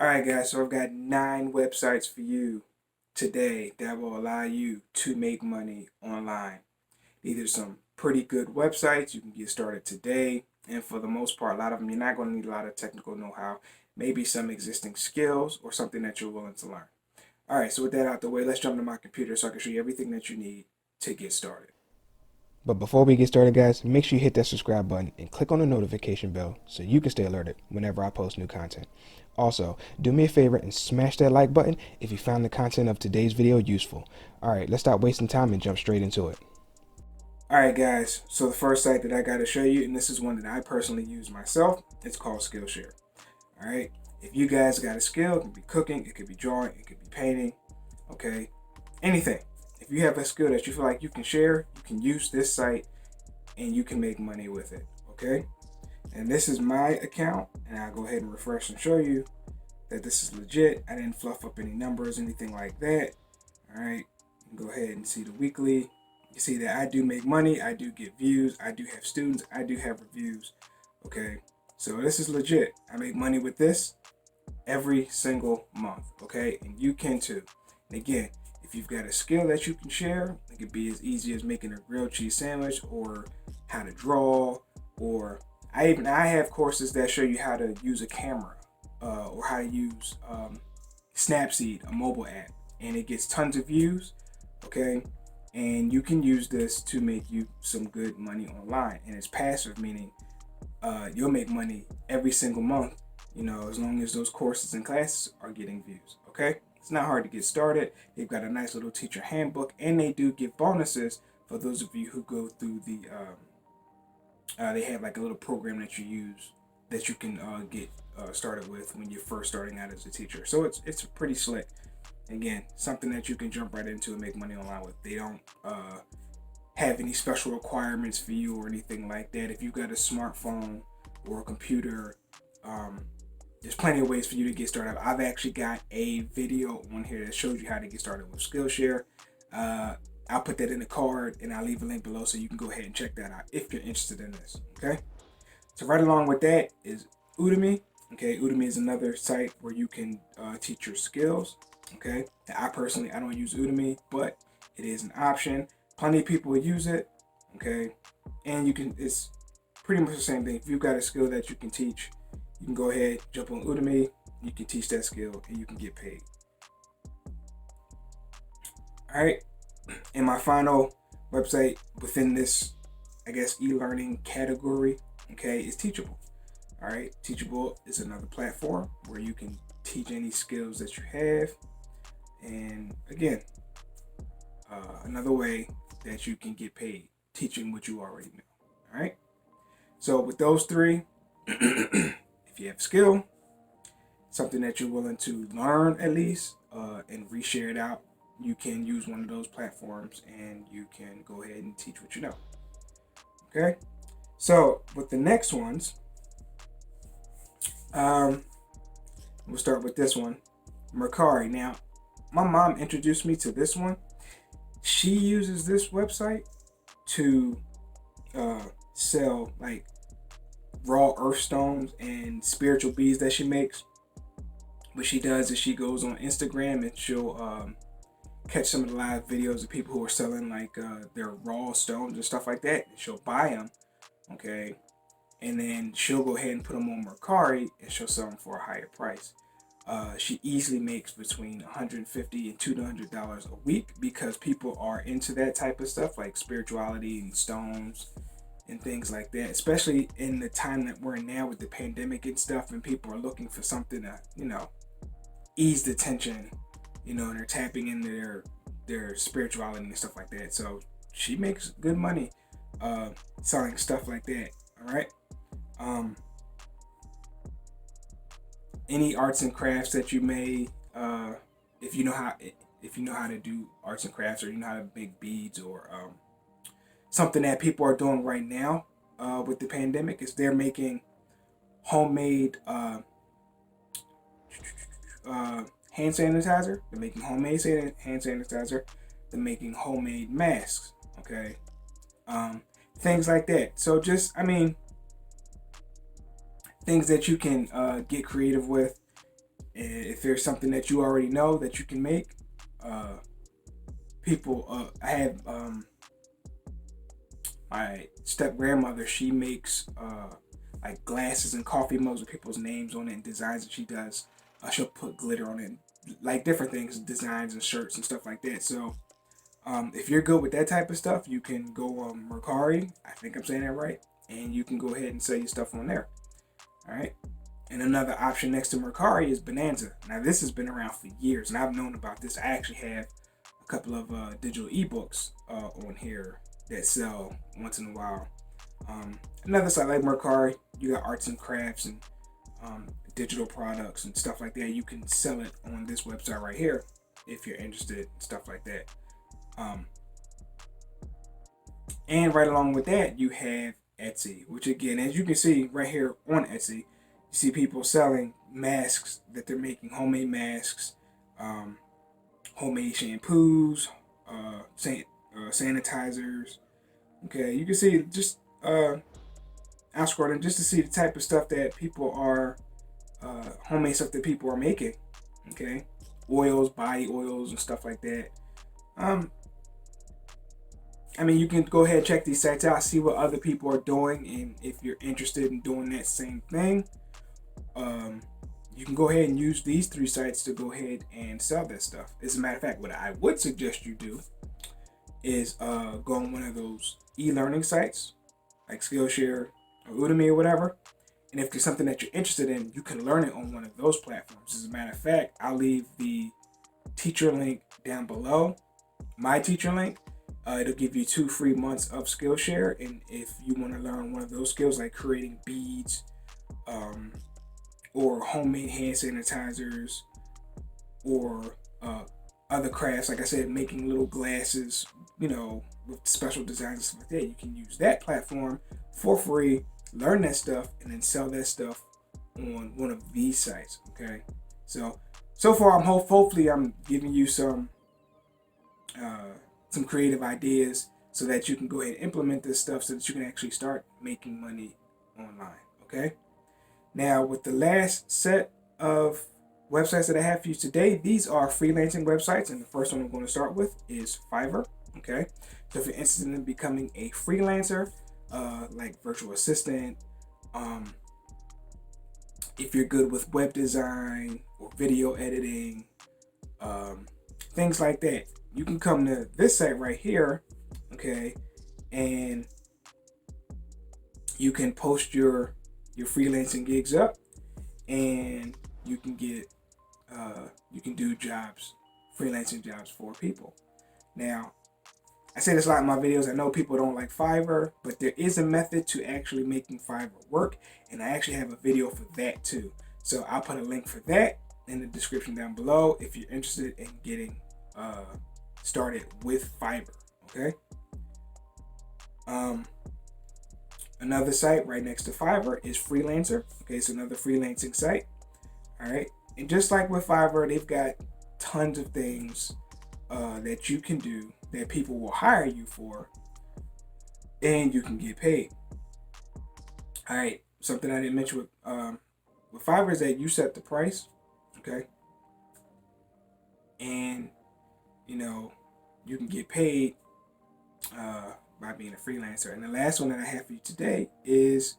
Alright guys, so I've got 9 websites for you today that will allow you to make money online. These are some pretty good websites. You can get started today, and for the most part, a lot of them you're not going to need a lot of technical know-how, maybe some existing skills or something that you're willing to learn. Alright, so with that out the way, let's jump to my computer so I can show you everything that you need to get started. But before we get started, guys, make sure you hit that subscribe button and click on the notification bell so you can stay alerted whenever I post new content. Also, do me a favor and smash that like button if you found the content of today's video useful. Alright, let's stop wasting time and jump straight into it. Alright guys, so the first site that I got to show you, and this is one that I personally use myself, it's called Skillshare. Alright, if you guys got a skill, it could be cooking, it could be drawing, it could be painting, okay, anything. If you have a skill that you feel like you can share, you can use this site and you can make money with it, okay? And this is my account, and I'll go ahead and refresh and show you that this is legit. I didn't fluff up any numbers, anything like that. All right, you can go ahead and see the weekly. You see that I do make money, I do get views, I do have students, I do have reviews, okay? So this is legit. I make money with this every single month, okay? And you can too. And again, if you've got a skill that you can share, it could be as easy as making a grilled cheese sandwich or how to draw, or I have courses that show you how to use a camera or how to use Snapseed, a mobile app, and it gets tons of views, okay? And you can use this to make you some good money online, and it's passive, meaning you'll make money every single month, you know, as long as those courses and classes are getting views, okay? It's not hard to get started. They've got a nice little teacher handbook, and they do give bonuses for those of you who go through the they have like a little program that you use that you can get started with when you're first starting out as a teacher. So it's pretty slick. Again, something that you can jump right into and make money online with. They don't have any special requirements for you or anything like that. If you've got a smartphone or a computer, there's plenty of ways for you to get started. I've actually got a video on here that shows you how to get started with Skillshare. I'll put that in the card, and I'll leave a link below so you can go ahead and check that out if you're interested in this, okay? So right along with that is Udemy, okay? Udemy is another site where you can teach your skills, okay? And I don't use Udemy, but it is an option. Plenty of people use it, okay? And it's pretty much the same thing. If you've got a skill that you can teach, you can go ahead, jump on Udemy, you can teach that skill, and you can get paid. All right, and my final website within this, I guess, e-learning category, okay, is Teachable. All right, Teachable is another platform where you can teach any skills that you have, and again, another way that you can get paid teaching what you already know. All right, so with those three, if you have skill, something that you're willing to learn at least, and reshare it out, you can use one of those platforms and you can go ahead and teach what you know. Okay, so with the next ones, we'll start with this one, Macari. Now, my mom introduced me to this one. She uses this website to sell like raw earth stones and spiritual beads that she makes. What she does is she goes on Instagram and she'll catch some of the live videos of people who are selling like their raw stones and stuff like that, and she'll buy them, okay, and then she'll go ahead and put them on Macari and she'll sell them for a higher price. She easily makes between $150 and $200 a week because people are into that type of stuff, like spirituality and stones and things like that, especially in the time that we're in now with the pandemic and stuff, and people are looking for something to, you know, ease the tension, you know, and they're tapping into their spirituality and stuff like that. So she makes good money selling stuff like that. All right. Any arts and crafts that you may, if you know how to do arts and crafts, or you know how to make beads, or something that people are doing right now with the pandemic is they're making homemade hand sanitizer. They're making homemade hand sanitizer. They're making homemade masks. Okay, things like that. So just, things that you can get creative with. And if there's something that you already know that you can make, I have my step grandmother. She makes like glasses and coffee mugs with people's names on it and designs that she does. She'll put glitter on it, like different things, designs and shirts and stuff like that. So if you're good with that type of stuff, you can go on Macari. I think I'm saying that right, and you can go ahead and sell your stuff on there. All right. And another option next to Macari is Bonanza. Now this has been around for years, and I've known about this. I actually have a couple of digital ebooks on here that sell once in a while. Another site like Macari, you got arts and crafts and digital products and stuff like that. You can sell it on this website right here if you're interested in stuff like that. And right along with that, you have Etsy, which again, as you can see right here on Etsy, you see people selling masks that they're making, homemade masks, homemade shampoos, sanitizers. Okay, you can see just I'm scrolling just to see the type of stuff that people are, homemade stuff that people are making. Okay, oils, body oils, and stuff like that. I mean, you can go ahead and check these sites out, see what other people are doing, and if you're interested in doing that same thing, you can go ahead and use these 3 sites to go ahead and sell that stuff. As a matter of fact, what I would suggest you do is go on one of those e-learning sites like Skillshare or Udemy or whatever. And if there's something that you're interested in, you can learn it on one of those platforms. As a matter of fact, I'll leave the teacher link down below, my teacher link. It'll give you 2 free months of Skillshare, and if you want to learn one of those skills like creating beads, or homemade hand sanitizers, or other crafts, like I said, making little glasses, with special designs and stuff like that, you can use that platform for free, learn that stuff, and then sell that stuff on one of these sites. Okay, so far hopefully I'm giving you some creative ideas so that you can go ahead and implement this stuff so that you can actually start making money online. Okay. Now, with the last set of websites that I have for you today, these are freelancing websites, and the first one I'm going to start with is Fiverr. Okay. So if you're interested in becoming a freelancer, like virtual assistant, if you're good with web design or video editing, things like that, you can come to this site right here, okay, and you can post your freelancing gigs up, and you can get you can do freelancing jobs for people. Now, I say this a lot in my videos. I know people don't like Fiverr, but there is a method to actually making Fiverr work, and I actually have a video for that too. So I'll put a link for that in the description down below if you're interested in getting started with Fiverr. Okay. Another site right next to Fiverr is Freelancer. Okay, so another freelancing site. All right, and just like with Fiverr, they've got tons of things that you can do that people will hire you for, and you can get paid. All right, something I didn't mention with Fiverr is that you set the price. Okay, and you can get paid by being a freelancer. And the last one that I have for you today is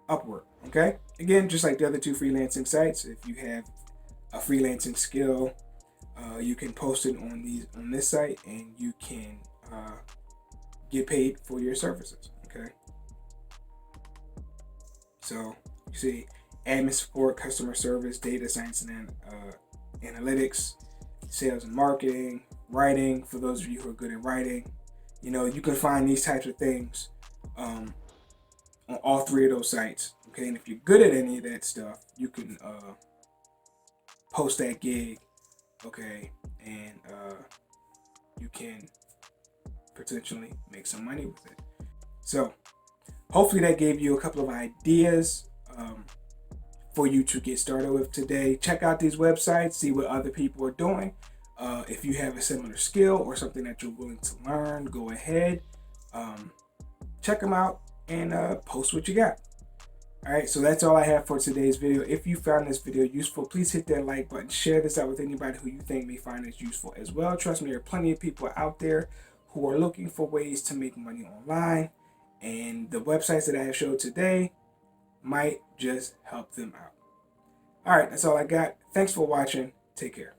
Upwork. Okay, again, just like the other 2 freelancing sites, if you have a freelancing skill, you can post it on this site, and you can get paid for your services. Okay, so you see admin support, customer service, data science and analytics, sales and marketing, writing. For those of you who are good at writing, you can find these types of things on all 3 of those sites. Okay, and if you're good at any of that stuff, you can post that gig. Okay, and you can potentially make some money with it. So hopefully that gave you a couple of ideas for you to get started with today. Check out these websites, see what other people are doing. If you have a similar skill or something that you're willing to learn, go ahead, check them out and post what you got. Alright, so that's all I have for today's video. If you found this video useful, please hit that like button. Share this out with anybody who you think may find this useful as well. Trust me, there are plenty of people out there who are looking for ways to make money online. And the websites that I have showed today might just help them out. Alright, that's all I got. Thanks for watching. Take care.